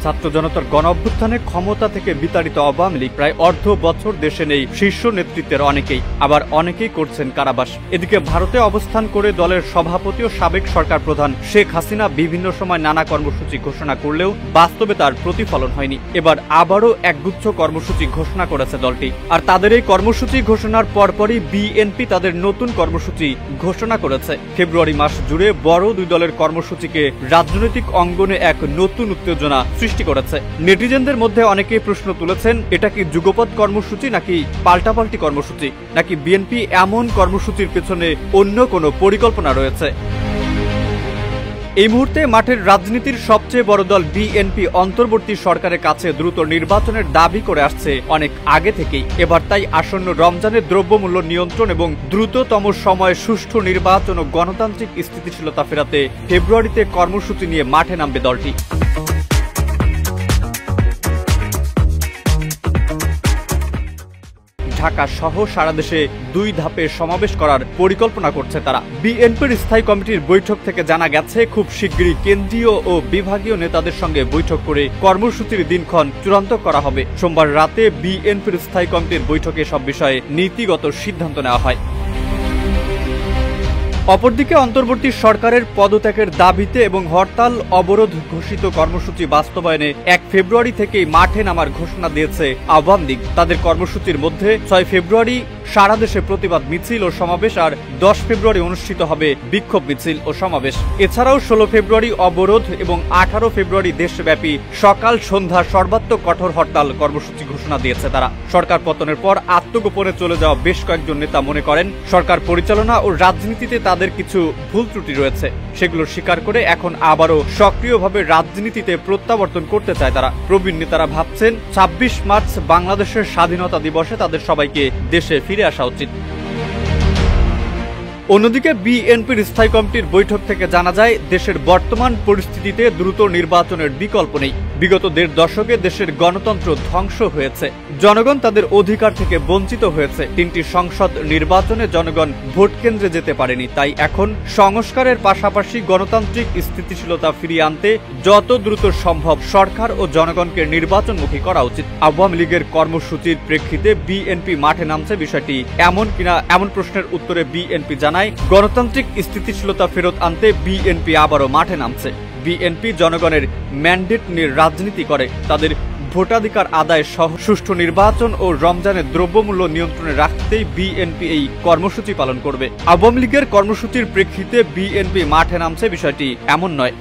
ছাত্র জনতার গণ অভ্যুত্থানে ক্ষমতা থেকে বিতাড়িত আওয়ামী লীগ প্রায় অর্ধ বছর দেশে নেই শীর্ষ নেতৃত্বের অনেকেই, আবার অনেকেই করছেন কারাবাস। এদিকে ভারতে অবস্থান করে দলের সভাপতি ও সাবেক সরকার প্রধান শেখ হাসিনা বিভিন্ন সময় নানা কর্মসূচি ঘোষণা করলেও বাস্তবে তার প্রতিফলন হয়নি। এবার আবারও একগুচ্ছ কর্মসূচি ঘোষণা করেছে দলটি। আর তাদের এই কর্মসূচি ঘোষণার পরপরই বিএনপি তাদের নতুন কর্মসূচি ঘোষণা করেছে। ফেব্রুয়ারি মাস জুড়ে বড় দুই দলের কর্মসূচিকে রাজনৈতিক অঙ্গনে এক নতুন উত্তেজনা সৃষ্টি করেছে। নেটিজেনদের মধ্যে অনেকেই প্রশ্ন তুলেছেন, এটা কি যুগপৎ কর্মসূচি নাকি পাল্টাপাল্টি কর্মসূচি, নাকি বিএনপি এমন কর্মসূচির পেছনে অন্য কোনো পরিকল্পনা রয়েছে। এই মুহূর্তে মাঠের রাজনীতির সবচেয়ে বড় দল বিএনপি অন্তর্বর্তী সরকারের কাছে দ্রুত নির্বাচনের দাবি করে আসছে অনেক আগে থেকেই। এবার তাই আসন্ন রমজানের দ্রব্যমূল্য নিয়ন্ত্রণ এবং দ্রুততম সময়ে সুষ্ঠু নির্বাচন ও গণতান্ত্রিক স্থিতিশীলতা ফেরাতে ফেব্রুয়ারিতে কর্মসূচি নিয়ে মাঠে নামবে দলটি। ঢাকা সহ সারা দেশে 2 ধাপে সমাবেশ করার পরিকল্পনা করছে তারা। বিএনপির স্থায়ী কমিটির বৈঠক থেকে জানা গেছে, খুব শিগগিরই কেন্দ্রীয় ও বিভাগীয় নেতাদের সঙ্গে বৈঠক করে কর্মসূচির দিনক্ষণ চূড়ান্ত করা হবে। সোমবার রাতে বিএনপির স্থায়ী কমিটির বৈঠকে সব বিষয়ে নীতিগত সিদ্ধান্ত নেওয়া হয়। অপরদিকে অন্তর্বর্তী সরকারের পদত্যাগের দাবিতে এবং হরতাল অবরোধ ঘোষিত কর্মসূচি বাস্তবায়নে 1 ফেব্রুয়ারি থেকেই মাঠে নামার ঘোষণা দিয়েছে আওয়ামী লীগ। তাদের কর্মসূচির মধ্যে 6 ফেব্রুয়ারি সারা দেশে প্রতিবাদ মিছিল ও সমাবেশ, আর 10 ফেব্রুয়ারি অনুষ্ঠিত হবে বিক্ষোভ মিছিল ও সমাবেশ। এছাড়াও 16 ফেব্রুয়ারি অবরোধ এবং 18 ফেব্রুয়ারি দেশব্যাপী সকাল সন্ধ্যা সর্বাত্মক কঠোর হরতাল কর্মসূচি ঘোষণা দিয়েছে তারা। সরকার পতনের পর আত্মগোপনে চলে যাওয়া বেশ কয়েকজন নেতা মনে করেন, সরকার পরিচালনা ও রাজনীতিতে তাদের কিছু ভুল ত্রুটি রয়েছে, সেগুলো স্বীকার করে এখন আবারও সক্রিয়ভাবে রাজনীতিতে প্রত্যাবর্তন করতে চায় তারা। প্রবীণ নেতারা ভাবছেন 26 মার্চ বাংলাদেশের স্বাধীনতা দিবসে তাদের সবাইকে দেশে ফিরে আসা উচিত। অন্যদিকে বিএনপির স্থায়ী কমিটির বৈঠক থেকে জানা যায়, দেশের বর্তমান পরিস্থিতিতে দ্রুত নির্বাচনের বিকল্প নেই। বিগত 1.5 দশকে দেশের গণতন্ত্র ধ্বংস হয়েছে, জনগণ তাদের অধিকার থেকে বঞ্চিত হয়েছে। 3টি সংসদ নির্বাচনে জনগণ ভোট কেন্দ্রে যেতে পারেনি। তাই এখন সংস্কারের পাশাপাশি গণতান্ত্রিক স্থিতিশীলতা ফিরিয়ে আনতে যত দ্রুত সম্ভব সরকার ও জনগণকে নির্বাচনমুখী করা উচিত। আওয়ামী লীগের কর্মসূচির প্রেক্ষিতে বিএনপি মাঠে নামছে বিষয়টি এমন কিনা, এমন প্রশ্নের উত্তরে বিএনপি জানায়, গণতান্ত্রিক স্থিতিশীলতা ফেরত আনতে বিএনপি আবারও মাঠে নামছে। বিএনপি জনগণের ম্যান্ডেট নিয়ে রাজনীতি করে, তাদের ভোটাধিকার আদায় সহ সুষ্ঠু নির্বাচন ও রমজানের দ্রব্যমূল্য নিয়ন্ত্রণে রাখতেই বিএনপি এই কর্মসূচি পালন করবে। আওয়ামী লীগের কর্মসূচির প্রেক্ষিতে বিএনপি মাঠে নামছে বিষয়টি এমন নয়।